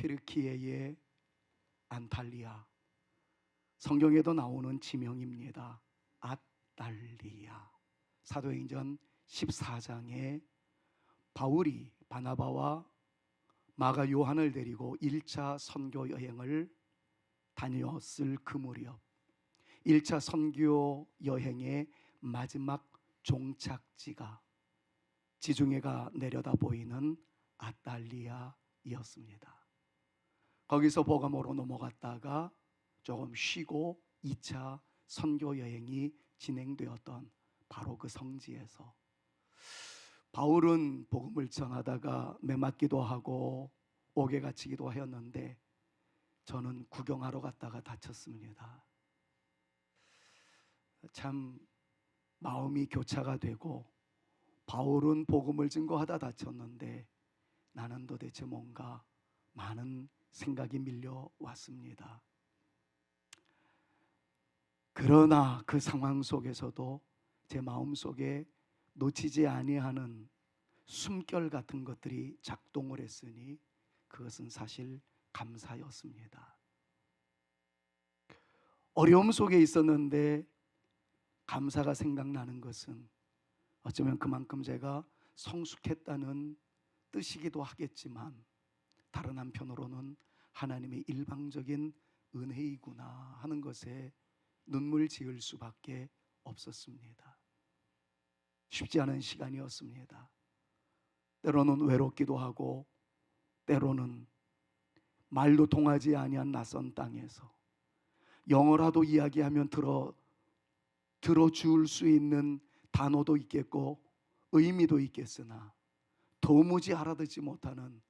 튀르키예의 안탈리아, 성경에도 나오는 지명입니다. 앗달리아. 사도행전 14장에 바울이 바나바와 마가 요한을 데리고 1차 선교 여행을 다녔을 그 무렵, 1차 선교 여행의 마지막 종착지가 지중해가 내려다 보이는 앗달리아였습니다. 거기서 버가모로 넘어갔다가 조금 쉬고 2차 선교 여행이 진행되었던 바로 그 성지에서 바울은 복음을 전하다가 매맞기도 하고 옥에 갇히기도 하였는데 저는 구경하러 갔다가 다쳤습니다. 참 마음이 교차가 되고, 바울은 복음을 증거하다 다쳤는데 나는 도대체 뭔가 많은 생각이 밀려왔습니다. 그러나 그 상황 속에서도 제 마음속에 놓치지 아니하는 숨결 같은 것들이 작동을 했으니 그것은 사실 감사였습니다. 어려움 속에 있었는데 감사가 생각나는 것은 어쩌면 그만큼 제가 성숙했다는 뜻이기도 하겠지만, 다른 한편으로는 하나님의 일방적인 은혜이구나 하는 것에 눈물 지을 수밖에 없었습니다. 쉽지 않은 시간이었습니다. 때로는 외롭기도 하고, 때로는 말도 통하지 아니한 낯선 땅에서 영어라도 이야기하면 들어줄 수 있는 단어도 있겠고 의미도 있겠으나 도무지 알아듣지 못하는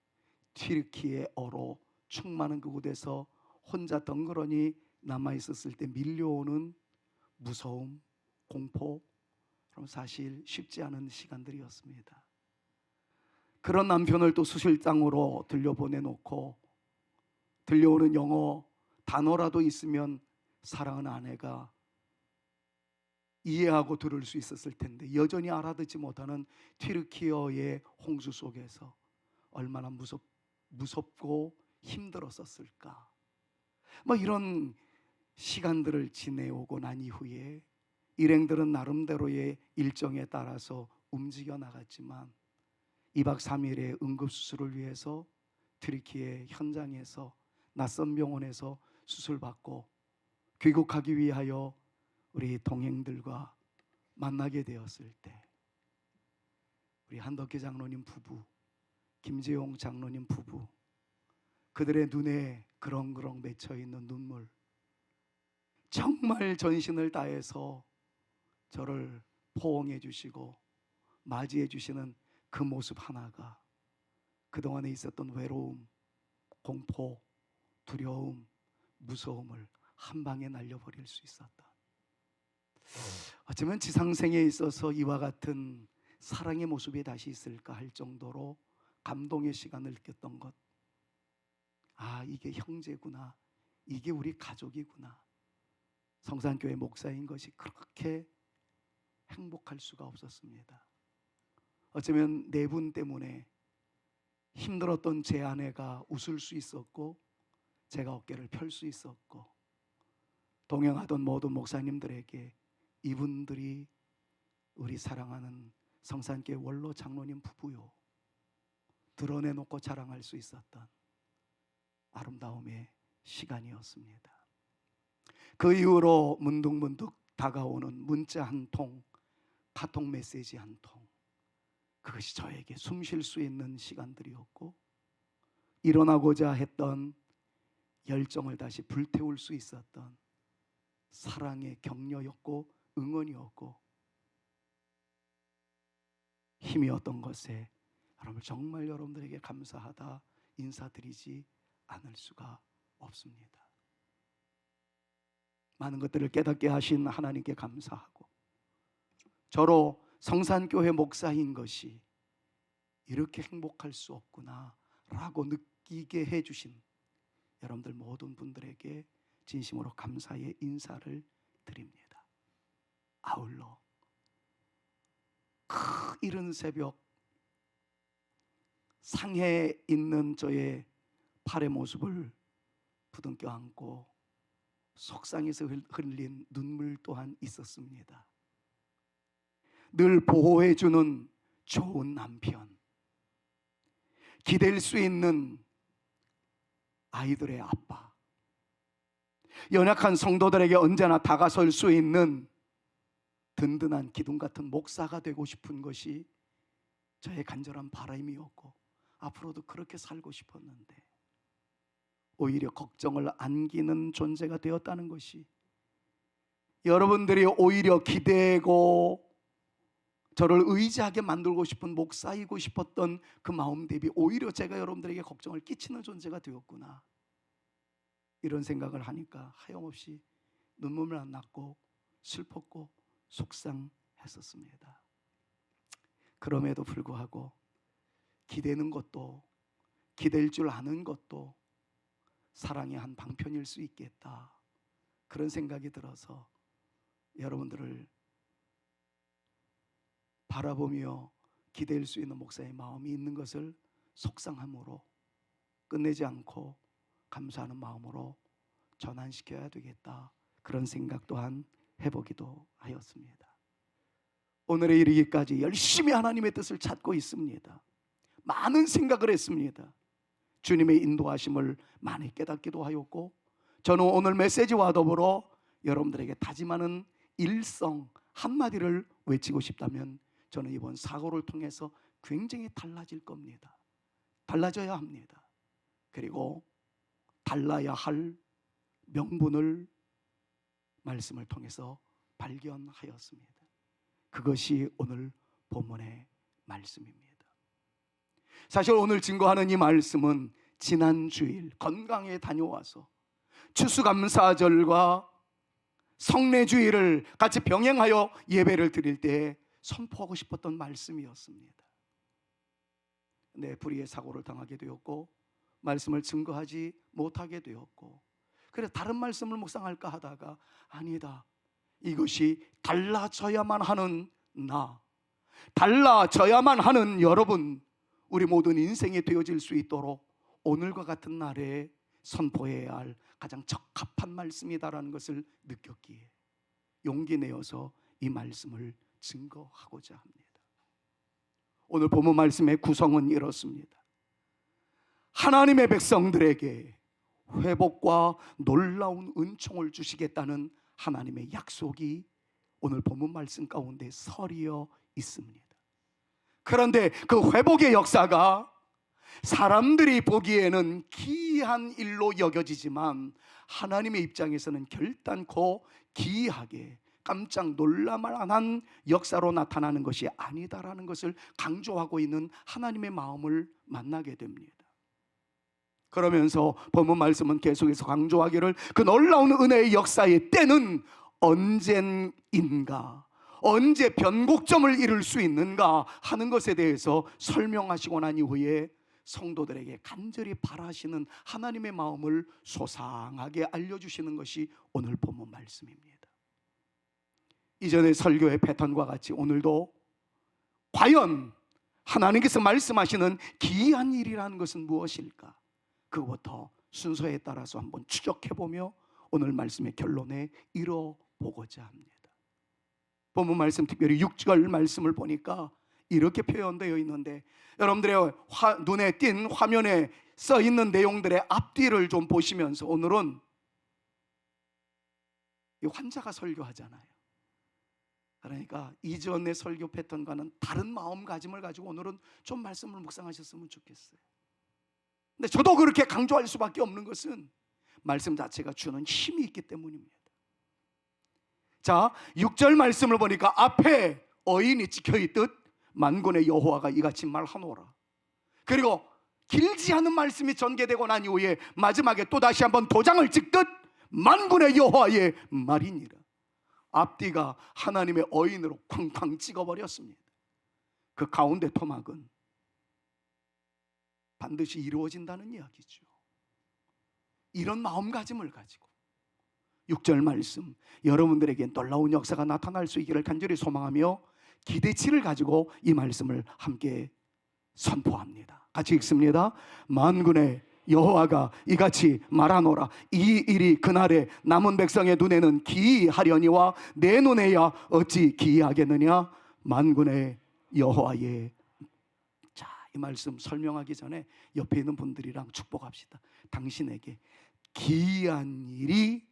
튀르키예어로 충만한 그곳에서 혼자 덩그러니 남아있었을 때 밀려오는 무서움, 공포, 그럼 사실 쉽지 않은 시간들이었습니다. 그런 남편을 또 수실장으로 들려보내놓고 들려오는 영어 단어라도 있으면 사랑하는 아내가 이해하고 들을 수 있었을 텐데 여전히 알아듣지 못하는 튀르키예어의 홍수 속에서 얼마나 무섭고 힘들었었을까. 이런 시간들을 지내오고 난 이후에 일행들은 나름대로의 일정에 따라서 움직여 나갔지만 2박 3일의 응급수술을 위해서 튀르키예 현장에서 낯선 병원에서 수술받고 귀국하기 위하여 우리 동행들과 만나게 되었을 때, 우리 한덕기 장로님 부부, 김재용 장로님 부부, 그들의 눈에 그렁그렁 맺혀있는 눈물, 정말 전신을 다해서 저를 포옹해 주시고 맞이해 주시는 그 모습 하나가 그동안에 있었던 외로움, 공포, 두려움, 무서움을 한 방에 날려버릴 수 있었다. 어쩌면 지상생에 있어서 이와 같은 사랑의 모습이 다시 있을까 할 정도로 감동의 시간을 느꼈던 것, 이게 형제구나, 이게 우리 가족이구나, 성산교회 목사인 것이 그렇게 행복할 수가 없었습니다. 어쩌면 네 분 때문에 힘들었던 제 아내가 웃을 수 있었고 제가 어깨를 펼 수 있었고, 동행하던 모든 목사님들에게 이분들이 우리 사랑하는 성산교회 원로 장로님 부부요 드러내놓고 자랑할 수 있었던 아름다움의 시간이었습니다. 그 이후로 문득문득 다가오는 문자 한 통, 카톡 메시지 한 통, 그것이 저에게 숨 쉴 수 있는 시간들이었고, 일어나고자 했던 열정을 다시 불태울 수 있었던 사랑의 격려였고 응원이었고 힘이었던 것에 정말 여러분들에게 감사하다 인사드리지 않을 수가 없습니다. 많은 것들을 깨닫게 하신 하나님께 감사하고, 저로 성산교회 목사인 것이 이렇게 행복할 수 없구나 라고 느끼게 해주신 여러분들 모든 분들에게 진심으로 감사의 인사를 드립니다. 아울러 그 이른 새벽 상해에 있는 저의 팔의 모습을 부둥켜 안고 속상해서 흘린 눈물 또한 있었습니다. 늘 보호해주는 좋은 남편, 기댈 수 있는 아이들의 아빠, 연약한 성도들에게 언제나 다가설 수 있는 든든한 기둥 같은 목사가 되고 싶은 것이 저의 간절한 바람이었고 앞으로도 그렇게 살고 싶었는데 오히려 걱정을 안기는 존재가 되었다는 것이, 여러분들이 오히려 기대고 저를 의지하게 만들고 싶은 목사이고 싶었던 그 마음 대비 오히려 제가 여러분들에게 걱정을 끼치는 존재가 되었구나, 이런 생각을 하니까 하염없이 눈물만 났고 슬펐고 속상했었습니다. 그럼에도 불구하고 기대는 것도, 기댈 줄 아는 것도 사랑의 한 방편일 수 있겠다, 그런 생각이 들어서 여러분들을 바라보며 기댈 수 있는 목사의 마음이 있는 것을 속상함으로 끝내지 않고 감사하는 마음으로 전환시켜야 되겠다, 그런 생각 또한 해보기도 하였습니다. 오늘에 이르기까지 열심히 하나님의 뜻을 찾고 있습니다. 많은 생각을 했습니다. 주님의 인도하심을 많이 깨닫기도 하였고, 저는 오늘 메시지와 더불어 여러분들에게 다짐하는 일성 한마디를 외치고 싶다면 저는 이번 사고를 통해서 굉장히 달라질 겁니다. 달라져야 합니다. 그리고 달라야 할 명분을 말씀을 통해서 발견하였습니다. 그것이 오늘 본문의 말씀입니다. 사실 오늘 증거하는 이 말씀은 지난 주일 건강에 다녀와서 추수감사절과 성례주일을 같이 병행하여 예배를 드릴 때 선포하고 싶었던 말씀이었습니다. 내 불의의 사고를 당하게 되었고 말씀을 증거하지 못하게 되었고, 그래서 다른 말씀을 묵상할까 하다가 아니다, 이것이 달라져야만 하는 나, 달라져야만 하는 여러분, 우리 모든 인생에 되어질 수 있도록 오늘과 같은 날에 선포해야 할 가장 적합한 말씀이다라는 것을 느꼈기에 용기 내어서 이 말씀을 증거하고자 합니다. 오늘 본문 말씀의 구성은 이렇습니다. 하나님의 백성들에게 회복과 놀라운 은총을 주시겠다는 하나님의 약속이 오늘 본문 말씀 가운데 서리어 있습니다. 그런데 그 회복의 역사가 사람들이 보기에는 기이한 일로 여겨지지만 하나님의 입장에서는 결단코 기이하게 깜짝 놀랄만한 역사로 나타나는 것이 아니다라는 것을 강조하고 있는 하나님의 마음을 만나게 됩니다. 그러면서 본문 말씀은 계속해서 강조하기를 그 놀라운 은혜의 역사의 때는 언젠인가, 언제 변곡점을 이룰 수 있는가 하는 것에 대해서 설명하시고 난 이후에 성도들에게 간절히 바라시는 하나님의 마음을 소상하게 알려주시는 것이 오늘 본문 말씀입니다. 이전의 설교의 패턴과 같이 오늘도 과연 하나님께서 말씀하시는 기이한 일이라는 것은 무엇일까, 그것부터 순서에 따라서 한번 추적해보며 오늘 말씀의 결론에 이뤄보고자 합니다. 본문 말씀, 특별히 6절 말씀을 보니까 이렇게 표현되어 있는데, 여러분들의 눈에 띈 화면에 써 있는 내용들의 앞뒤를 좀 보시면서 오늘은 이 환자가 설교하잖아요. 그러니까 이전의 설교 패턴과는 다른 마음가짐을 가지고 오늘은 좀 말씀을 묵상하셨으면 좋겠어요. 근데 저도 그렇게 강조할 수밖에 없는 것은 말씀 자체가 주는 힘이 있기 때문입니다. 자, 6절 말씀을 보니까 앞에 어인이 찍혀있듯 만군의 여호와가 이같이 말하노라. 그리고 길지 않은 말씀이 전개되고 난 이후에 마지막에 또다시 한번 도장을 찍듯 만군의 여호와의 말이니라. 앞뒤가 하나님의 어인으로 쾅쾅 찍어버렸습니다. 그 가운데 토막은 반드시 이루어진다는 이야기죠. 이런 마음가짐을 가지고 6절 말씀, 여러분들에게 놀라운 역사가 나타날 수 있기를 간절히 소망하며 기대치를 가지고 이 말씀을 함께 선포합니다. 같이 읽습니다. 만군의 여호와가 이같이 말하노라. 이 일이 그날에 남은 백성의 눈에는 기이하려니와 내 눈에야 어찌 기이하겠느냐. 만군의 여호와의. 자, 이 말씀 설명하기 전에 옆에 있는 분들이랑 축복합시다. 당신에게 기이한 일이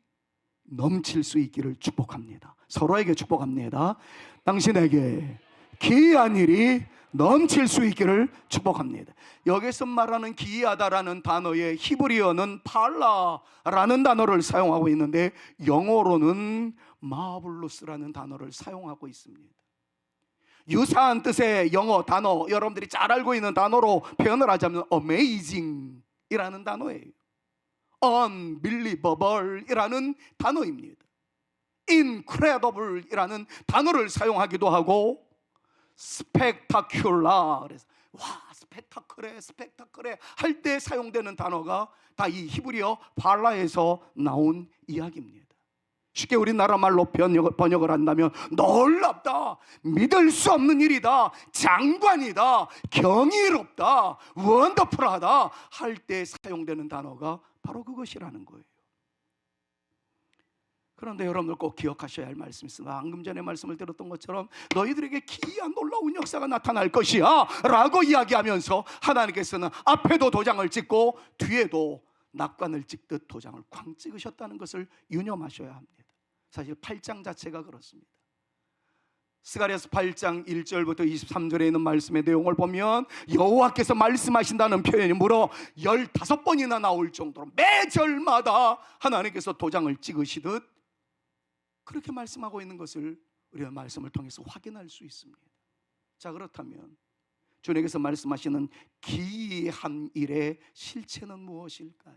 넘칠 수 있기를 축복합니다. 서로에게 축복합니다. 당신에게 기이한 일이 넘칠 수 있기를 축복합니다. 여기서 말하는 기이하다라는 단어의 히브리어는 팔라라는 단어를 사용하고 있는데 영어로는 마블러스라는 단어를 사용하고 있습니다. 유사한 뜻의 영어 단어, 여러분들이 잘 알고 있는 단어로 표현을 하자면 amazing이라는 단어예요. unbelievable이라는 단어입니다. incredible이라는 단어를 사용하기도 하고 spectacular, 그래서 와 스펙타클해 할 때 사용되는 단어가 다 이 히브리어 발라에서 나온 이야기입니다. 쉽게 우리나라 말로 번역을 한다면 놀랍다, 믿을 수 없는 일이다, 장관이다, 경이롭다, 원더풀하다 할 때 사용되는 단어가 바로 그것이라는 거예요. 그런데 여러분들 꼭 기억하셔야 할 말씀이 있습니다. 방금 전에 말씀을 들었던 것처럼 너희들에게 기이한 놀라운 역사가 나타날 것이야 라고 이야기하면서 하나님께서는 앞에도 도장을 찍고 뒤에도 낙관을 찍듯 도장을 쾅 찍으셨다는 것을 유념하셔야 합니다. 사실 8장 자체가 그렇습니다. 스가랴서 8장 1절부터 23절에 있는 말씀의 내용을 보면 여호와께서 말씀하신다는 표현이 무려 15번이나 나올 정도로 매 절마다 하나님께서 도장을 찍으시듯 그렇게 말씀하고 있는 것을 우리가 말씀을 통해서 확인할 수 있습니다. 자, 그렇다면 주님께서 말씀하시는 기이한 일의 실체는 무엇일까요?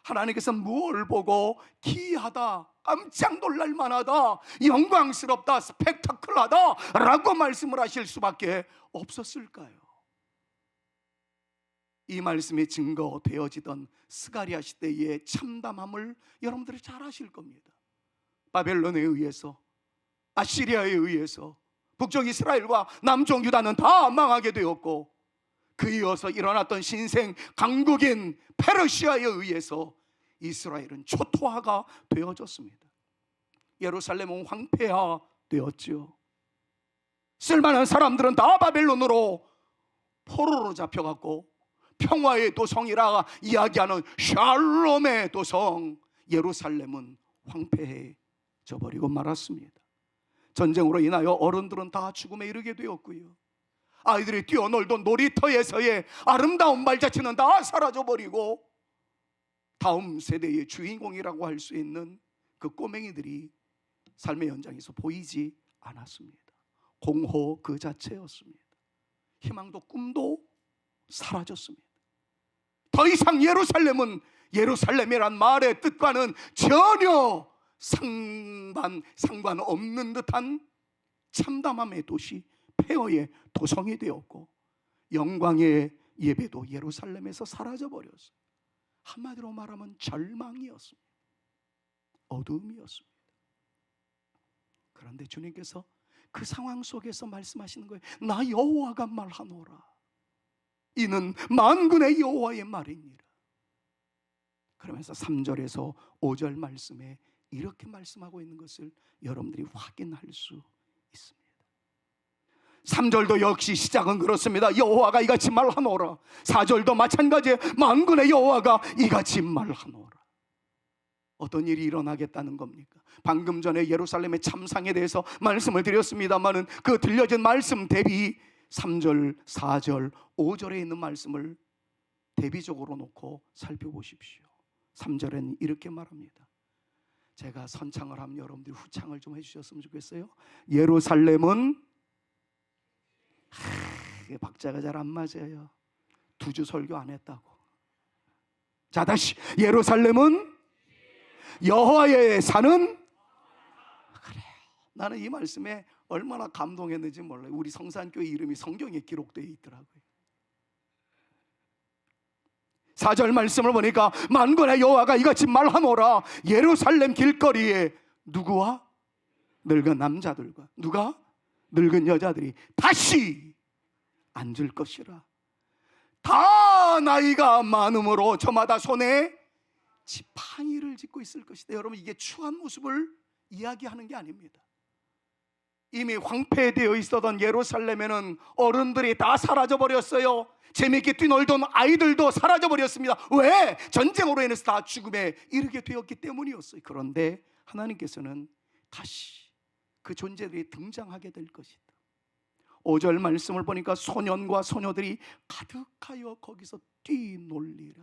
하나님께서 무엇을 보고 기이하다, 깜짝 놀랄 만하다, 영광스럽다, 스펙타클하다 라고 말씀을 하실 수밖에 없었을까요? 이 말씀이 증거되어지던 스가랴 시대의 참담함을 여러분들이 잘 아실 겁니다. 바벨론에 의해서, 아시리아에 의해서 북쪽 이스라엘과 남쪽 유다는 다 망하게 되었고, 그 이어서 일어났던 신생 강국인 페르시아에 의해서 이스라엘은 초토화가 되어졌습니다. 예루살렘은 황폐화 되었죠. 쓸만한 사람들은 다 바벨론으로 포로로 잡혀갔고, 평화의 도성이라 이야기하는 샬롬의 도성 예루살렘은 황폐해져 버리고 말았습니다. 전쟁으로 인하여 어른들은 다 죽음에 이르게 되었고요, 아이들이 뛰어놀던 놀이터에서의 아름다운 발자취는 다 사라져버리고 다음 세대의 주인공이라고 할 수 있는 그 꼬맹이들이 삶의 현장에서 보이지 않았습니다. 공허 그 자체였습니다. 희망도 꿈도 사라졌습니다. 더 이상 예루살렘은 예루살렘이란 말의 뜻과는 전혀 상관없는 듯한 참담함의 도시, 폐허의 도성이 되었고, 영광의 예배도 예루살렘에서 사라져버렸어요. 한마디로 말하면 절망이었습니다. 어둠이었습니다. 그런데 주님께서 그 상황 속에서 말씀하시는 거예요. 나 여호와가 말하노라. 이는 만군의 여호와의 말이니라. 그러면서 3절에서 5절 말씀에 이렇게 말씀하고 있는 것을 여러분들이 확인할 수 있습니다. 3절도 역시 시작은 그렇습니다. 여호와가 이같이 말하노라. 4절도 마찬가지예요. 만군의 여호와가 이같이 말하노라. 어떤 일이 일어나겠다는 겁니까? 방금 전에 예루살렘의 참상에 대해서 말씀을 드렸습니다마는 그 들려진 말씀 대비 3절, 4절, 5절에 있는 말씀을 대비적으로 놓고 살펴보십시오. 3절에는 이렇게 말합니다. 제가 선창을 하면 여러분들이 후창을 좀 해주셨으면 좋겠어요. 예루살렘은 박자가 잘 안 맞아요. 2주 설교 안 했다고. 자, 다시. 예루살렘은 여호와의 산은 그래. 나는 이 말씀에 얼마나 감동했는지 몰라요. 우리 성산교회 이름이 성경에 기록되어 있더라고요. 4절 말씀을 보니까 만군의 여호와가 이같이 말하노라. 예루살렘 길거리에 누구와? 늙은 남자들과 누가? 늙은 여자들이 다시 앉을 것이라. 다 저마다 나이가 많으므로 저마다 손에 지팡이를 짚고 있을 것이다. 여러분, 이게 추한 모습을 이야기하는 게 아닙니다. 이미 황폐되어 있었던 예루살렘에는 어른들이 다 사라져 버렸어요. 재미있게 뛰놀던 아이들도 사라져 버렸습니다. 왜? 전쟁으로 인해서 다 죽음에 이르게 되었기 때문이었어요. 그런데 하나님께서는 다시 그 존재들이 등장하게 될 것이다. 5절 말씀을 보니까 소년과 소녀들이 가득하여 거기서 뛰놀리라.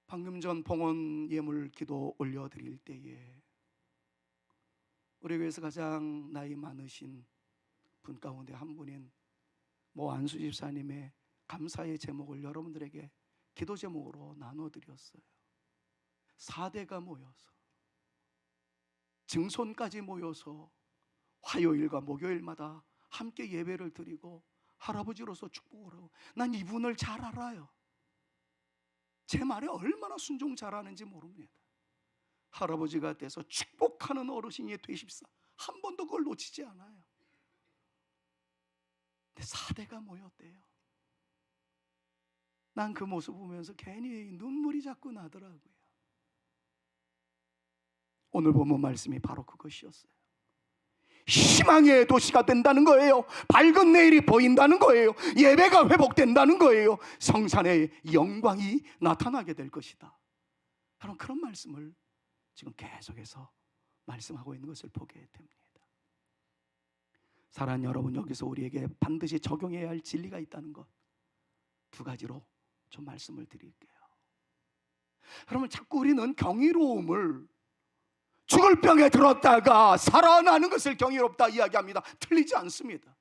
방금 전 봉헌 예물 기도 올려드릴 때에 우리 교회에서 가장 나이 많으신 분 가운데 한 분인 모 안수 집사님의 감사의 제목을 여러분들에게 기도 제목으로 나눠드렸어요. 4대가 모여서, 증손까지 모여서 화요일과 목요일마다 함께 예배를 드리고 할아버지로서 축복을 하고, 난 이분을 잘 알아요. 제 말에 얼마나 순종 잘하는지 모릅니다. 할아버지가 돼서 축복하는 어르신이 되십사. 한 번도 그걸 놓치지 않아요. 근데 4대가 모였대요. 난 그 모습 보면서 괜히 눈물이 자꾸 나더라고요. 오늘 본문 말씀이 바로 그것이었어요. 희망의 도시가 된다는 거예요. 밝은 내일이 보인다는 거예요. 예배가 회복된다는 거예요. 성산의 영광이 나타나게 될 것이다. 여러분, 그런 말씀을 지금 계속해서 말씀하고 있는 것을 보게 됩니다. 사랑하는 여러분, 여기서 우리에게 반드시 적용해야 할 진리가 있다는 것, 2가지로 좀 말씀을 드릴게요. 여러분, 자꾸 우리는 경이로움을 죽을 병에 들었다가 살아나는 것을 경이롭다 이야기합니다. 틀리지 않습니다.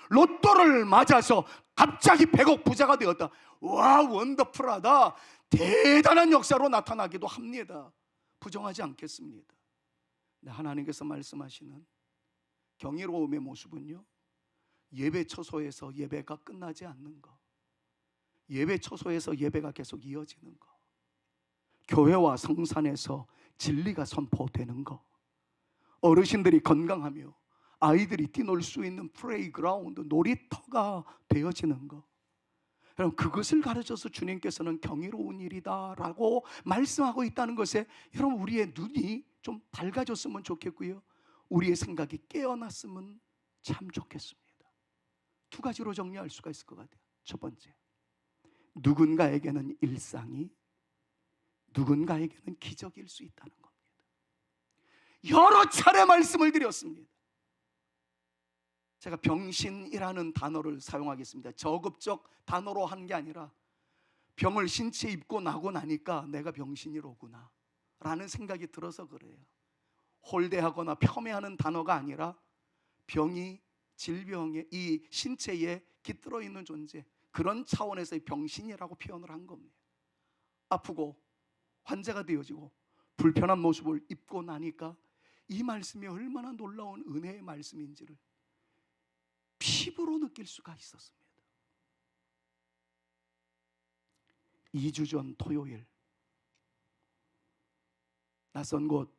로또를 맞아서 갑자기 100억 부자가 되었다. 와, 원더풀하다. 대단한 역사로 나타나기도 합니다. 부정하지 않겠습니다. 근데 하나님께서 말씀하시는 경이로움의 모습은요, 예배 처소에서 예배가 끝나지 않는 것, 예배 처소에서 예배가 계속 이어지는 것, 교회와 성산에서 진리가 선포되는 것, 어르신들이 건강하며 아이들이 뛰놀 수 있는 플레이그라운드, 놀이터가 되어지는 것, 여러분, 그것을 가르쳐서 주님께서는 경이로운 일이다라고 말씀하고 있다는 것에 여러분, 우리의 눈이 좀 밝아졌으면 좋겠고요, 우리의 생각이 깨어났으면 참 좋겠습니다. 2가지로 정리할 수가 있을 것 같아요. 첫 번째, 누군가에게는 일상이, 누군가에게는 기적일 수 있다는 겁니다. 여러 차례 말씀을 드렸습니다. 제가 병신이라는 단어를 사용하겠습니다. 저급적 단어로 한 게 아니라 병을 신체에 입고 나고 나니까 내가 병신이로구나 라는 생각이 들어서 그래요. 홀대하거나 폄훼하는 단어가 아니라 병이, 질병에, 이 신체에 깃들어 있는 존재, 그런 차원에서의 병신이라고 표현을 한 겁니다. 아프고 환자가 되어지고 불편한 모습을 입고 나니까 이 말씀이 얼마나 놀라운 은혜의 말씀인지를 피부로 느낄 수가 있었습니다. 2주 전 토요일, 낯선 곳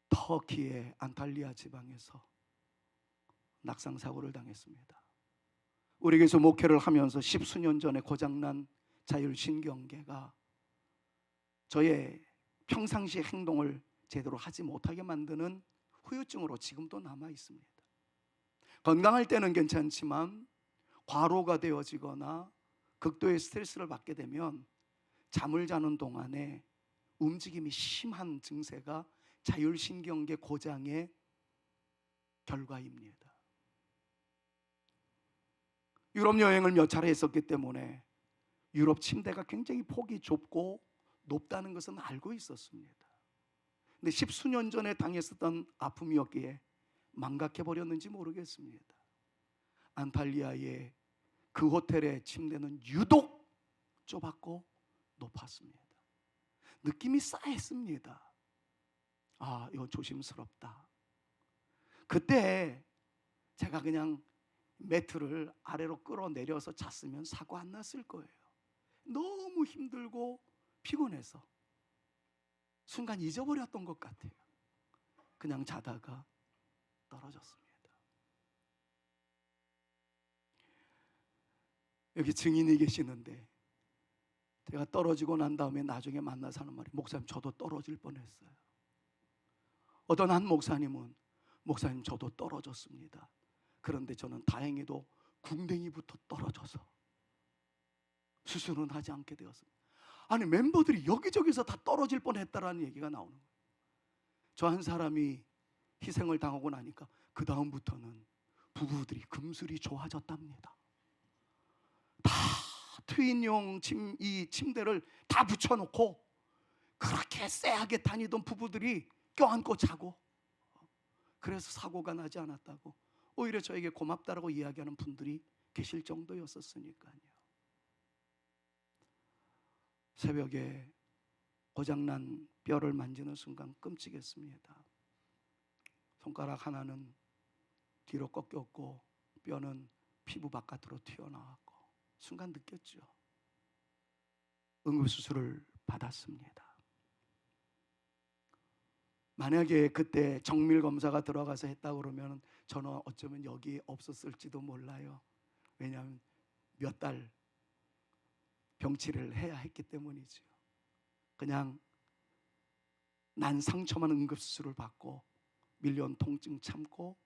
터키의 안탈리아 지방에서 낙상 사고를 당했습니다. 우리 교회에서 목회를 하면서 10수년 전에 고장난 자율신경계가 저의 평상시 행동을 제대로 하지 못하게 만드는 후유증으로 지금도 남아 있습니다. 건강할 때는 괜찮지만 과로가 되어지거나 극도의 스트레스를 받게 되면 잠을 자는 동안에 움직임이 심한 증세가 자율신경계 고장의 결과입니다. 유럽 여행을 몇 차례 했었기 때문에 유럽 침대가 굉장히 폭이 좁고 높다는 것은 알고 있었습니다. 근데 10수년 전에 당했었던 아픔이었기에 망각해버렸는지 모르겠습니다. 안탈리아의 그 호텔의 침대는 유독 좁았고 높았습니다. 느낌이 싸했습니다. 아, 이거 조심스럽다. 그때 제가 그냥 매트를 아래로 끌어내려서 잤으면 사고 안 났을 거예요. 너무 힘들고 피곤해서 순간 잊어버렸던 것 같아요. 그냥 자다가 떨어졌습니다. 여기 증인이 계시는데 제가 떨어지고 난 다음에 나중에 만나서 하는 말이, 목사님 저도 떨어질 뻔했어요. 어떤 한 목사님은, 목사님 저도 떨어졌습니다. 그런데 저는 다행히도 궁뎅이부터 떨어져서 수술은 하지 않게 되었습니다. 아니, 멤버들이 여기저기서 다 떨어질 뻔했다라는 얘기가 나오는 거예요. 저 한 사람이 희생을 당하고 나니까 그 다음부터는 부부들이 금슬이 좋아졌답니다. 다 트윈용 이 침대를 다 붙여놓고 그렇게 쎄하게 다니던 부부들이 껴안고 자고, 그래서 사고가 나지 않았다고 오히려 저에게 고맙다라고 이야기하는 분들이 계실 정도였었으니까요. 새벽에 고장난 뼈를 만지는 순간 끔찍했습니다. 손가락 하나는 뒤로 꺾였고 뼈는 피부 바깥으로 튀어나왔고, 순간 느꼈죠. 응급수술을 받았습니다. 만약에 그때 정밀검사가 들어가서 했다 그러면 저는 어쩌면 여기 없었을지도 몰라요. 왜냐하면 몇 달 병치를 해야 했기 때문이죠. 그냥 난 상처만 응급수술을 받고 밀려온 통증 참고,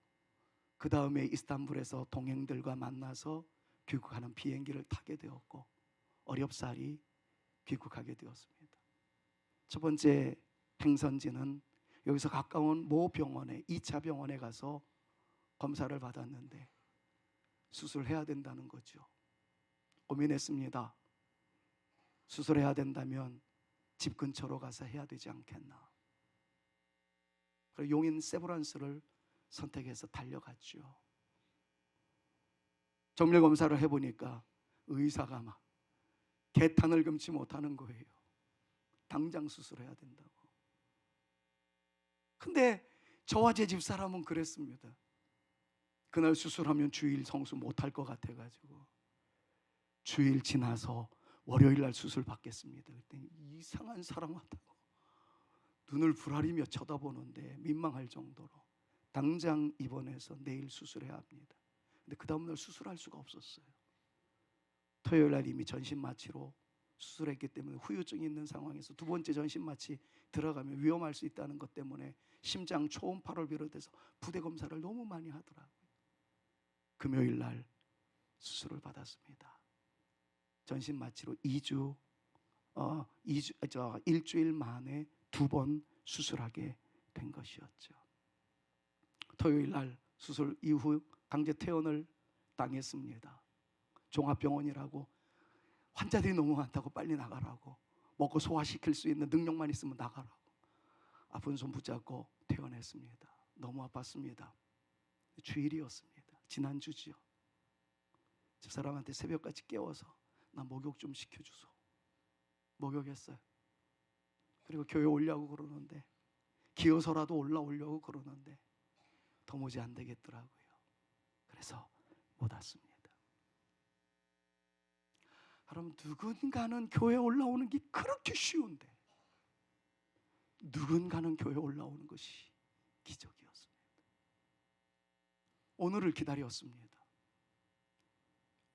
그 다음에 이스탄불에서 동행들과 만나서 귀국하는 비행기를 타게 되었고 어렵사리 귀국하게 되었습니다. 첫 번째 행선지는 여기서 가까운 모 병원에, 2차 병원에 가서 검사를 받았는데 수술해야 된다는 거죠. 고민했습니다. 수술해야 된다면 집 근처로 가서 해야 되지 않겠나. 그래서 용인 세브란스를 선택해서 달려갔죠. 정밀검사를 해보니까 의사가 막 개탄을 금치 못하는 거예요. 당장 수술해야 된다고. 근데 저와 제 집사람은 그랬습니다. 그날 수술하면 주일 성수 못할 것 같아가지고 주일 지나서 월요일 날 수술 받겠습니다. 그랬더니 이상한 사람 같다고 눈을 부라리며 쳐다보는데 민망할 정도로 당장 입원해서 내일 수술해야 합니다. 근데 그 다음날 수술할 수가 없었어요. 토요일 날 이미 전신 마취로 수술했기 때문에 후유증이 있는 상황에서 두 번째 전신 마취 들어가면 위험할 수 있다는 것 때문에 심장 초음파를 비롯해서 부대 검사를 너무 많이 하더라고요. 금요일 날 수술을 받았습니다. 전신 마취로 일주일 만에 2번 수술하게 된 것이었죠. 토요일 날 수술 이후 강제 퇴원을 당했습니다. 종합병원이라고 환자들이 너무 많다고 빨리 나가라고, 먹고 소화시킬 수 있는 능력만 있으면 나가라고 아픈 손 붙잡고 퇴원했습니다. 너무 아팠습니다. 주일이었습니다. 지난주지요. 집사람한테 새벽까지 깨워서 나 목욕 좀 시켜주소. 목욕했어요. 그리고 교회 오려고 그러는데, 기어서라도 올라오려고 그러는데 도무지 안 되겠더라고요. 그래서 못 왔습니다. 여러분, 누군가는 교회 올라오는 게 그렇게 쉬운데 누군가는 교회 올라오는 것이 기적이었습니다. 오늘을 기다렸습니다.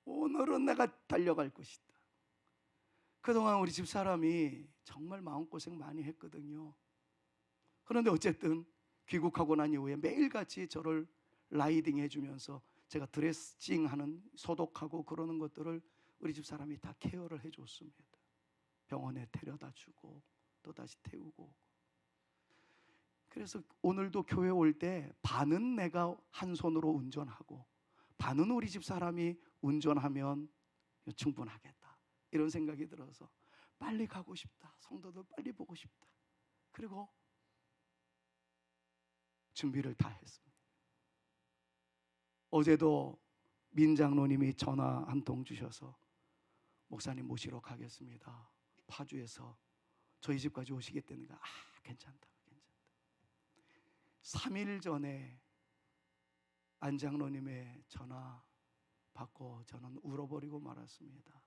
오늘은 내가 달려갈 것이다. 그동안 우리 집사람이 정말 마음고생 많이 했거든요. 그런데 어쨌든 귀국하고 난 이후에 매일같이 저를 라이딩 해주면서 제가 드레싱하는, 소독하고 그러는 것들을 우리 집사람이 다 케어를 해줬습니다. 병원에 데려다 주고 또 다시 태우고. 그래서 오늘도 교회 올 때 반은 내가 한 손으로 운전하고 반은 우리 집사람이 운전하면 충분하겠다, 이런 생각이 들어서 빨리 가고 싶다, 성도들 빨리 보고 싶다. 그리고 준비를 다 했습니다. 어제도 민 장로님이 전화 한 통 주셔서 목사님 모시러 가겠습니다. 파주에서 저희 집까지 오시겠다니까 괜찮다. 3일 전에 안 장로님의 전화 받고 저는 울어버리고 말았습니다.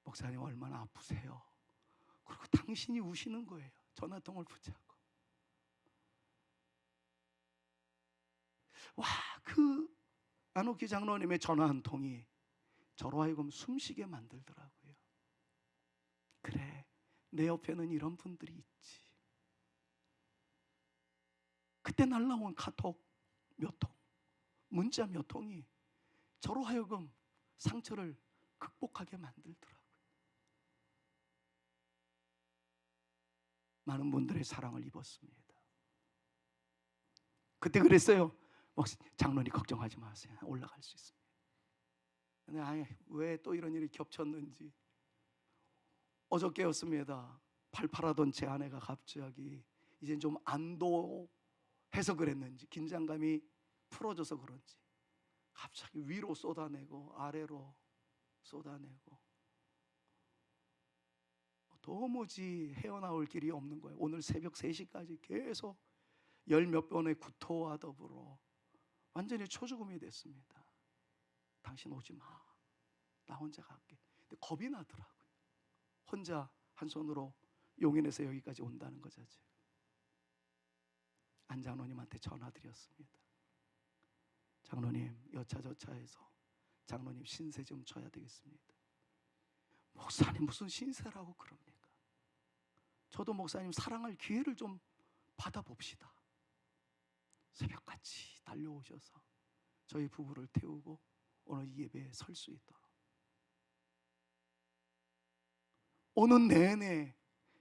목사님 얼마나 아프세요? 그리고 당신이 우시는 거예요. 전화통을 붙잡고. 와, 그 안옥기 장로님의 전화 한 통이 저로 하여금 숨쉬게 만들더라고요. 그래, 내 옆에는 이런 분들이 있지. 그때 날라온 카톡 몇 통, 문자 몇 통이 저로 하여금 상처를 극복하게 만들더라고요. 많은 분들의 사랑을 입었습니다. 그때 그랬어요. 장로님 걱정하지 마세요. 올라갈 수 있습니다. 근데 왜 또 이런 일이 겹쳤는지 어저께였습니다. 팔팔하던 제 아내가 갑자기 이제 좀 안도해서 그랬는지 긴장감이 풀어져서 그런지 갑자기 위로 쏟아내고 아래로 쏟아내고 도무지 헤어나올 길이 없는 거예요. 오늘 새벽 3시까지 계속 열 몇 번의 구토와 더불어 완전히 초죽음이 됐습니다. 당신 오지 마, 나 혼자 갈게. 근데 겁이 나더라고요. 혼자 한 손으로 용인에서 여기까지 온다는 거 자체. 안 장로님한테 전화드렸습니다. 장로님, 여차저차해서 장로님 신세 좀 져야 되겠습니다. 목사님 무슨 신세라고 그럽니까? 저도 목사님 사랑할 기회를 좀 받아봅시다. 새벽같이 달려오셔서 저희 부부를 태우고 오늘 이 예배에 설 수 있도록 오는 내내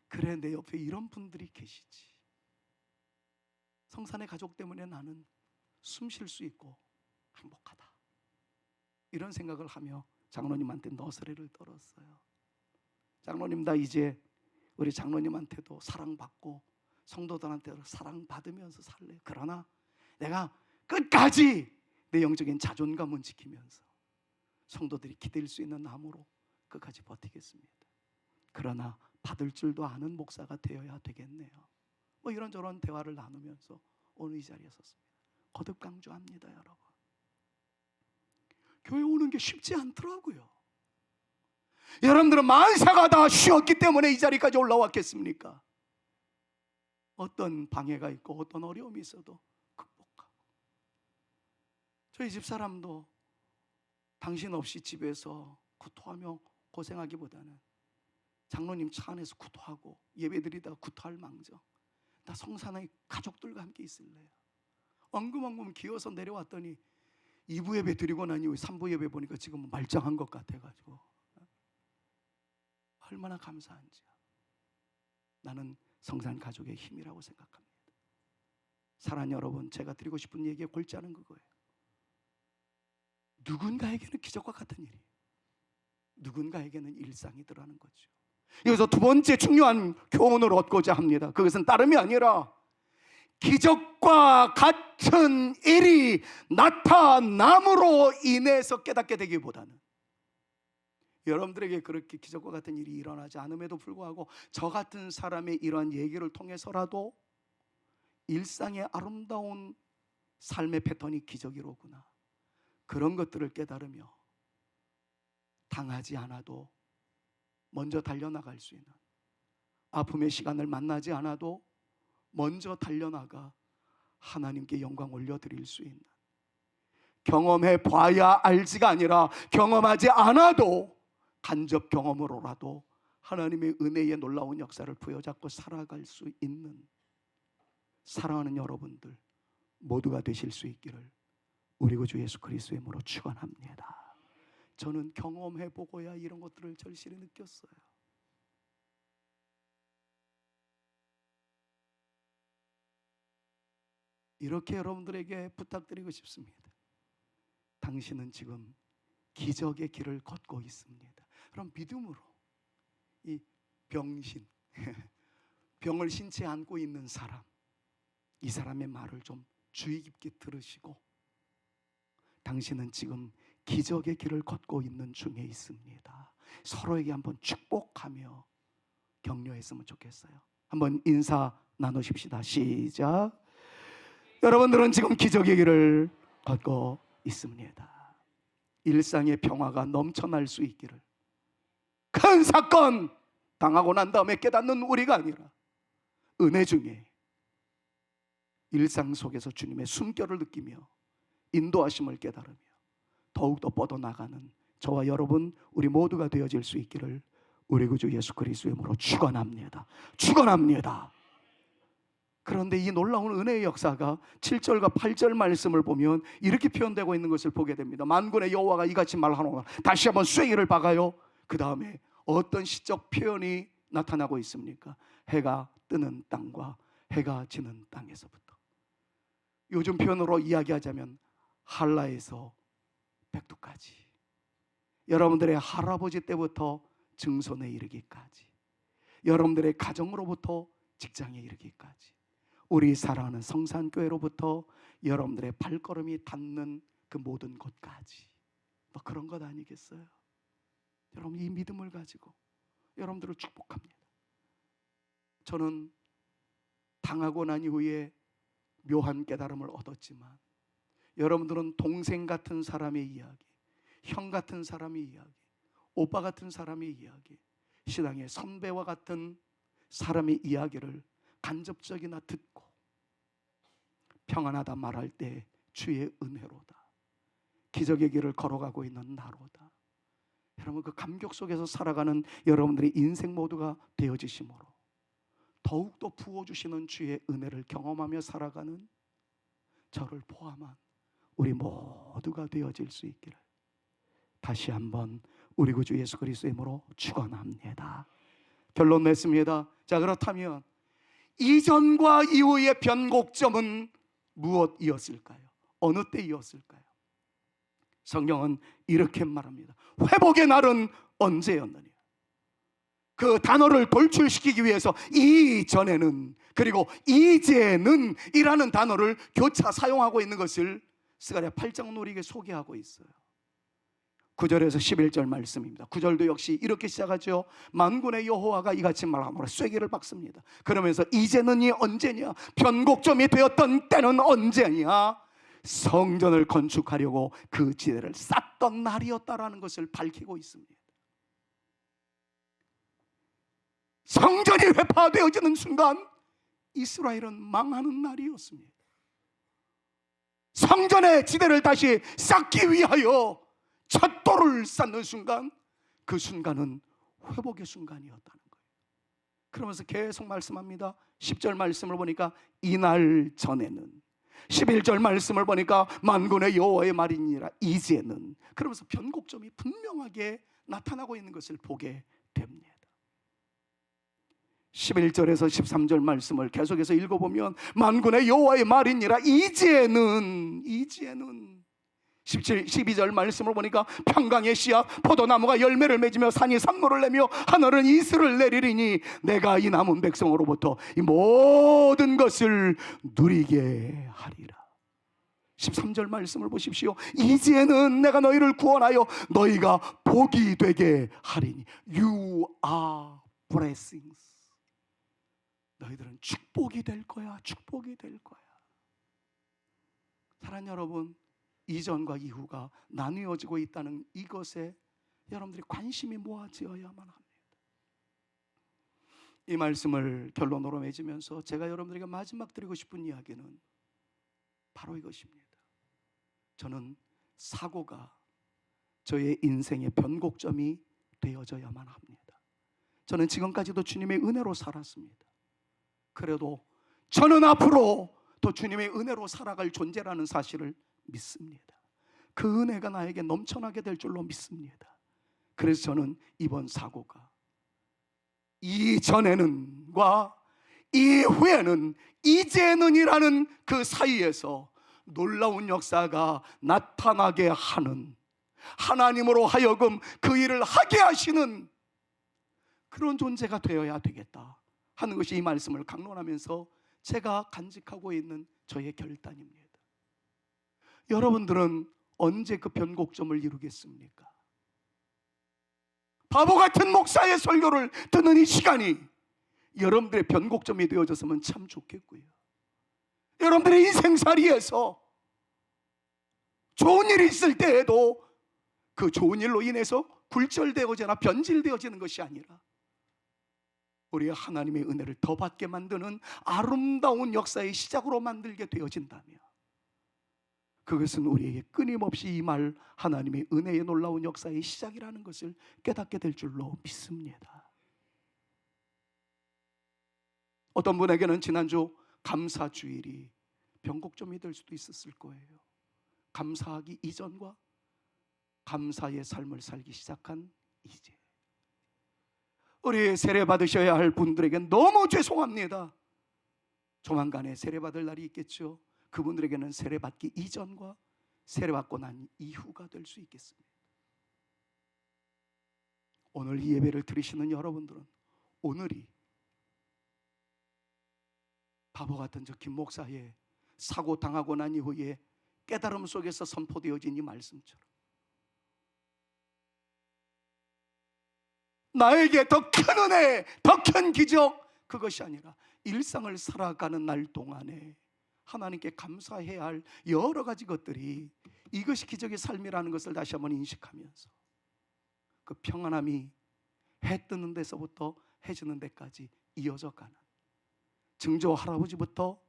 그래 내 옆에 이런 분들이 계시지. 성산의 가족 때문에 나는 숨 쉴 수 있고 행복하다. 이런 생각을 하며 장로님한테 너스레를 떨었어요. 장로님, 나 이제 우리 장로님한테도 사랑받고 성도들한테도 사랑받으면서 살래. 그러나 내가 끝까지 내 영적인 자존감은 지키면서 성도들이 기댈 수 있는 나무로 끝까지 버티겠습니다. 그러나 받을 줄도 아는 목사가 되어야 되겠네요. 이런저런 대화를 나누면서 오늘 이 자리에 섰습니다. 거듭 강조합니다, 여러분. 교회 오는 게 쉽지 않더라고요. 여러분들은 만사가 다 쉬었기 때문에 이 자리까지 올라왔겠습니까? 어떤 방해가 있고 어떤 어려움이 있어도 극복하고. 저희 집사람도 당신 없이 집에서 구토하며 고생하기보다는 장로님 차 안에서 구토하고 예배드리다가 구토할 망정 나 성산의 가족들과 함께 있을래요. 엉금엉금 기어서 내려왔더니 2부 예배 드리고 난 이후에 3부 예배 보니까 지금 말짱한 것 같아가지고 얼마나 감사한지요. 나는 성산 가족의 힘이라고 생각합니다. 사랑하는 여러분, 제가 드리고 싶은 얘기의 골자는 그거예요. 누군가에게는 기적과 같은 일이, 누군가에게는 일상이더라는 거죠. 여기서 두 번째 중요한 교훈을 얻고자 합니다. 그것은 다름이 아니라 기적과 같은 일이 나타남으로 인해서 깨닫게 되기보다는 여러분들에게 그렇게 기적과 같은 일이 일어나지 않음에도 불구하고 저 같은 사람의 이러한 얘기를 통해서라도 일상의 아름다운 삶의 패턴이 기적이로구나, 그런 것들을 깨달으며 당하지 않아도 먼저 달려나갈 수 있는, 아픔의 시간을 만나지 않아도 먼저 달려나가 하나님께 영광 올려드릴 수 있는, 경험해 봐야 알지가 아니라 경험하지 않아도 간접 경험으로라도 하나님의 은혜의 놀라운 역사를 부여잡고 살아갈 수 있는 사랑하는 여러분들 모두가 되실 수 있기를 우리 구주 예수 그리스도의 이름으로 축원합니다. 저는 경험해보고야 이런 것들을 절실히 느꼈어요. 이렇게 여러분들에게 부탁드리고 싶습니다. 당신은 지금 기적의 길을 걷고 있습니다. 그럼 믿음으로 이 병신, 병을 신체 안고 있는 사람, 이 사람의 말을 좀 주의 깊게 들으시고 당신은 지금 기적의 길을 걷고 있는 중에 있습니다. 서로에게 한번 축복하며 격려했으면 좋겠어요. 한번 인사 나누십시다. 시작. 여러분들은 지금 기적의 길을 걷고 있습니다. 일상의 평화가 넘쳐날 수 있기를, 큰 사건 당하고 난 다음에 깨닫는 우리가 아니라 은혜 중에 일상 속에서 주님의 숨결을 느끼며 인도하심을 깨달으며 더욱더 뻗어나가는 저와 여러분 우리 모두가 되어질 수 있기를 우리 구주 예수 그리스도의 이름으로 축원합니다. 축원합니다. 그런데 이 놀라운 은혜의 역사가 7절과 8절 말씀을 보면 이렇게 표현되고 있는 것을 보게 됩니다. 만군의 여호와가 이같이 말하노라. 다시 한번 쐐기를 박아요. 그 다음에 어떤 시적 표현이 나타나고 있습니까? 해가 뜨는 땅과 해가 지는 땅에서부터. 요즘 표현으로 이야기하자면 한라에서 백두까지, 여러분들의 할아버지 때부터 증손에 이르기까지, 여러분들의 가정으로부터 직장에 이르기까지, 우리 사랑하는 성산교회로부터 여러분들의 발걸음이 닿는 그 모든 곳까지, 뭐 그런 것 아니겠어요? 여러분, 이 믿음을 가지고 여러분들을 축복합니다. 저는 당하고 난 이후에 묘한 깨달음을 얻었지만, 여러분들은 동생 같은 사람의 이야기, 형 같은 사람의 이야기, 오빠 같은 사람의 이야기, 신앙의 선배와 같은 사람의 이야기를 간접적이나 듣고 평안하다 말할 때 주의 은혜로다, 기적의 길을 걸어가고 있는 나로다. 여러분, 그 감격 속에서 살아가는 여러분들의 인생 모두가 되어지심으로 더욱더 부어주시는 주의 은혜를 경험하며 살아가는 저를 포함한 우리 모두가 되어질 수 있기를 다시 한번 우리 구주 예수 그리스도의 이름으로 축원합니다. 결론 냈습니다. 자, 그렇다면 이전과 이후의 변곡점은 무엇이었을까요? 어느 때이었을까요? 성경은 이렇게 말합니다. 회복의 날은 언제였느냐? 그 단어를 돌출시키기 위해서 이전에는 그리고 이제는 이라는 단어를 교차 사용하고 있는 것을 스가랴 8장 놀이에 소개하고 있어요. 9절에서 11절 말씀입니다. 9절도 역시 이렇게 시작하죠. 만군의 여호와가 이같이 말하노라. 쐐기를 박습니다. 그러면서 이제는이 언제냐? 변곡점이 되었던 때는 언제냐? 성전을 건축하려고 그 지대를 쌓던 날이었다라는 것을 밝히고 있습니다. 성전이 회파되어지는 순간 이스라엘은 망하는 날이었습니다. 성전의 지대를 다시 쌓기 위하여 첫 돌을 쌓는 순간, 그 순간은 회복의 순간이었다는 거예요. 그러면서 계속 말씀합니다. 10절 말씀을 보니까 이날 전에는, 11절 말씀을 보니까 만군의 여호와의 말이니라 이제는, 그러면서 변곡점이 분명하게 나타나고 있는 것을 보게 됩니다. 11절에서 13절 말씀을 계속해서 읽어보면 만군의 여호와의 말이니라 이제는 17, 12절 말씀을 보니까 평강의 씨앗 포도나무가 열매를 맺으며 산이 산모를 내며 하늘은 이슬을 내리리니 내가 이 남은 백성으로부터 이 모든 것을 누리게 하리라. 13절 말씀을 보십시오. 이제는 내가 너희를 구원하여 너희가 복이 되게 하리니 You are blessings. 너희들은 축복이 될 거야. 축복이 될 거야. 사랑하는 여러분, 이전과 이후가 나뉘어지고 있다는 이것에 여러분들이 관심이 모아지어야만 합니다. 이 말씀을 결론으로 맺으면서 제가 여러분들에게 마지막 드리고 싶은 이야기는 바로 이것입니다. 저는 사고가 저의 인생의 변곡점이 되어져야만 합니다. 저는 지금까지도 주님의 은혜로 살았습니다. 그래도 저는 앞으로 또 주님의 은혜로 살아갈 존재라는 사실을 믿습니다. 그 은혜가 나에게 넘쳐나게 될 줄로 믿습니다. 그래서 저는 이번 사고가 이전에는과 이후에는 이제는이라는 그 사이에서 놀라운 역사가 나타나게 하는, 하나님으로 하여금 그 일을 하게 하시는 그런 존재가 되어야 되겠다 하는 것이 이 말씀을 강론하면서 제가 간직하고 있는 저의 결단입니다. 여러분들은 언제 그 변곡점을 이루겠습니까? 바보 같은 목사의 설교를 듣는 이 시간이 여러분들의 변곡점이 되어졌으면 참 좋겠고요. 여러분들의 인생살이에서 좋은 일이 있을 때에도 그 좋은 일로 인해서 굴절되어지거나 변질되어지는 것이 아니라 우리 하나님의 은혜를 더 받게 만드는 아름다운 역사의 시작으로 만들게 되어진다면 그것은 우리에게 끊임없이 임할 하나님의 은혜의 놀라운 역사의 시작이라는 것을 깨닫게 될 줄로 믿습니다. 어떤 분에게는 지난주 감사주일이 변곡점이 될 수도 있었을 거예요. 감사하기 이전과 감사의 삶을 살기 시작한 이제, 우리 세례 받으셔야 할 분들에게 너무 죄송합니다. 조만간에 세례 받을 날이 있겠죠. 그분들에게는 세례 받기 이전과 세례 받고 난 이후가 될 수 있겠습니다. 오늘 이 예배를 들으시는 여러분들은 오늘이 바보 같은 저 김 목사의 사고 당하고 난 이후에 깨달음 속에서 선포되어진 이 말씀처럼 나에게 더 큰 은혜, 더 큰 기적, 그것이 아니라 일상을 살아가는 날 동안에 하나님께 감사해야 할 여러 가지 것들이, 이것이 기적의 삶이라는 것을 다시 한번 인식하면서 그 평안함이 해 뜨는 데서부터 해 지는 데까지 이어져 가는, 증조 할아버지부터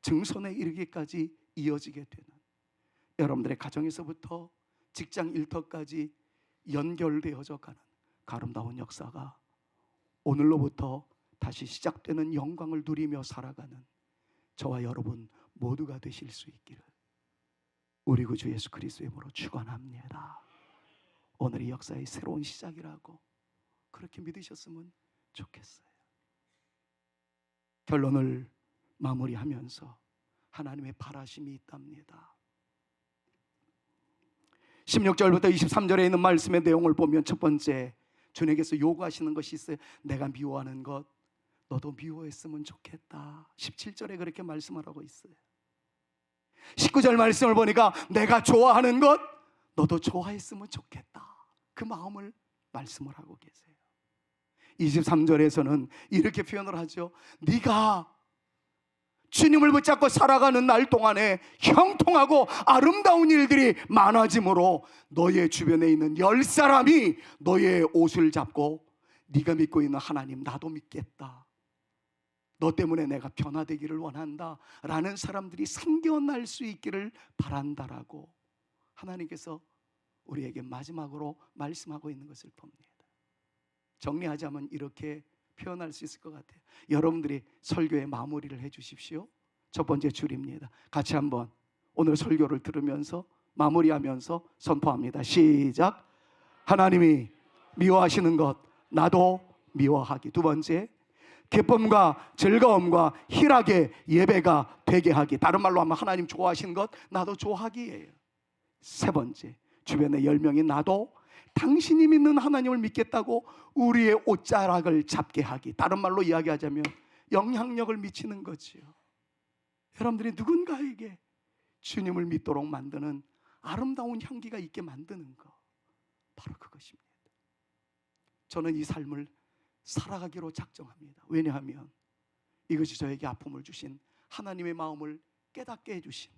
증손에 이르기까지 이어지게 되는, 여러분들의 가정에서부터 직장 일터까지 연결되어져 가는 아름다운 역사가 오늘로부터 다시 시작되는 영광을 누리며 살아가는 저와 여러분 모두가 되실 수 있기를 우리 구주 예수 그리스도의 이름으로 축원합니다. 오늘이 역사의 새로운 시작이라고 그렇게 믿으셨으면 좋겠어요. 결론을 마무리하면서 하나님의 바라심이 있답니다. 16절부터 23절에 있는 말씀의 내용을 보면 첫 번째, 주님께서 요구하시는 것이 있어요. 내가 미워하는 것 너도 미워했으면 좋겠다. 17절에 그렇게 말씀을 하고 있어요. 19절 말씀을 보니까 내가 좋아하는 것 너도 좋아했으면 좋겠다. 그 마음을 말씀을 하고 계세요. 23절에서는 이렇게 표현을 하죠. 네가 주님을 붙잡고 살아가는 날 동안에 형통하고 아름다운 일들이 많아지므로 너의 주변에 있는 10사람이 너의 옷을 잡고 네가 믿고 있는 하나님 나도 믿겠다, 너 때문에 내가 변화되기를 원한다 라는 사람들이 생겨날 수 있기를 바란다라고 하나님께서 우리에게 마지막으로 말씀하고 있는 것을 봅니다. 정리하자면 이렇게 표현할 수 있을 것 같아요. 여러분들이 설교의 마무리를 해 주십시오. 첫 번째 줄입니다. 같이 한번 오늘 설교를 들으면서 마무리하면서 선포합니다. 시작. 하나님이 미워하시는 것 나도 미워하기. 두 번째, 기쁨과 즐거움과 희락의 예배가 되게 하기. 다른 말로 하면 하나님 좋아하시는 것 나도 좋아하기예요. 세 번째, 주변에 10명이 나도 당신이 믿는 하나님을 믿겠다고 우리의 옷자락을 잡게 하기. 다른 말로 이야기하자면 영향력을 미치는 거지요. 여러분들이 누군가에게 주님을 믿도록 만드는 아름다운 향기가 있게 만드는 것, 바로 그것입니다. 저는 이 삶을 살아가기로 작정합니다. 왜냐하면 이것이 저에게 아픔을 주신 하나님의 마음을 깨닫게 해주신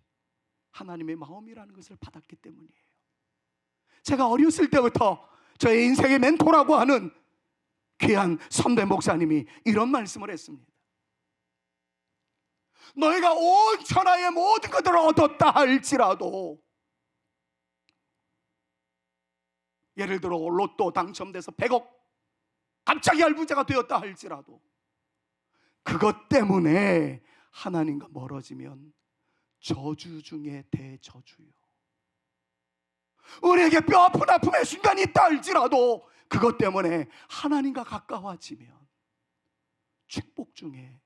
하나님의 마음이라는 것을 받았기 때문이에요. 제가 어렸을 때부터 저의 인생의 멘토라고 하는 귀한 선배 목사님이 이런 말씀을 했습니다. 너희가 온 천하의 모든 것들을 얻었다 할지라도, 예를 들어 로또 당첨돼서 100억 갑자기 할부자가 되었다 할지라도 그것 때문에 하나님과 멀어지면 저주 중에 대저주요. 우리에게 뼈 아픈 아픔의 순간이 있다 할지라도 그것 때문에 하나님과 가까워지면 축복 중에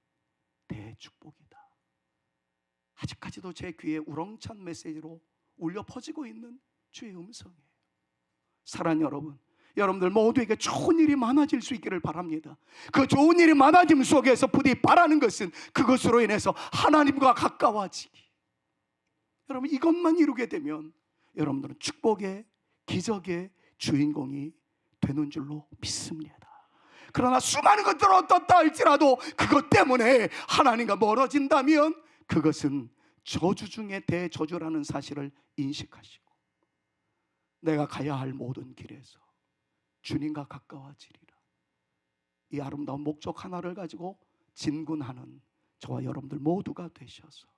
대축복이다. 아직까지도 제 귀에 우렁찬 메시지로 울려 퍼지고 있는 주의 음성이에요. 사랑하는 여러분, 여러분들 모두에게 좋은 일이 많아질 수 있기를 바랍니다. 그 좋은 일이 많아짐 속에서 부디 바라는 것은 그것으로 인해서 하나님과 가까워지기. 여러분, 이것만 이루게 되면 여러분들은 축복의 기적의 주인공이 되는 줄로 믿습니다. 그러나 수많은 것들을 얻었다 할지라도 그것 때문에 하나님과 멀어진다면 그것은 저주 중에 대저주라는 사실을 인식하시고 내가 가야 할 모든 길에서 주님과 가까워지리라. 이 아름다운 목적 하나를 가지고 진군하는 저와 여러분들 모두가 되셔서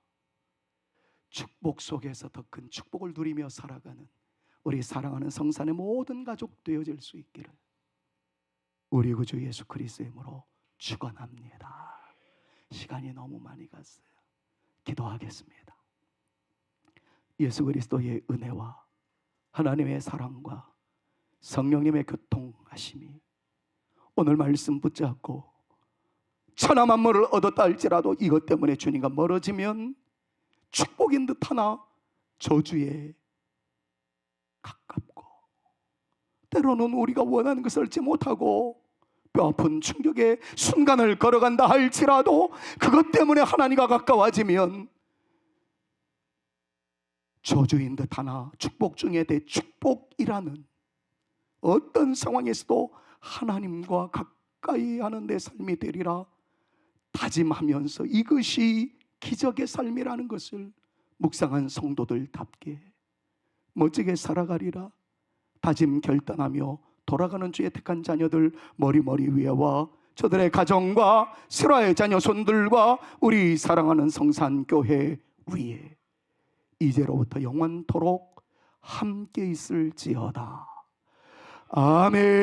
축복 속에서 더 큰 축복을 누리며 살아가는 우리 사랑하는 성산의 모든 가족 되어질 수 있기를 우리 구주 예수 그리스도의 이름으로 축원합니다. 시간이 너무 많이 갔어요. 기도하겠습니다. 예수 그리스도의 은혜와 하나님의 사랑과 성령님의 교통하심이 오늘 말씀 붙잡고 천하 만물을 얻었다 할지라도 이것 때문에 주님과 멀어지면 축복인 듯하나 저주에 가깝고, 때로는 우리가 원하는 것을 얻지 못하고 뼈아픈 충격의 순간을 걸어간다 할지라도 그것 때문에 하나님과 가까워지면 저주인 듯하나 축복 중에 대축복이라는 어떤 상황에서도 하나님과 가까이 하는 내 삶이 되리라 다짐하면서 이것이 기적의 삶이라는 것을 묵상한 성도들답게 멋지게 살아가리라 다짐 결단하며 돌아가는 주의 택한 자녀들 머리머리 위에와 저들의 가정과 슬화의 자녀 손들과 우리 사랑하는 성산교회 위에 이제로부터 영원토록 함께 있을지어다. 아멘.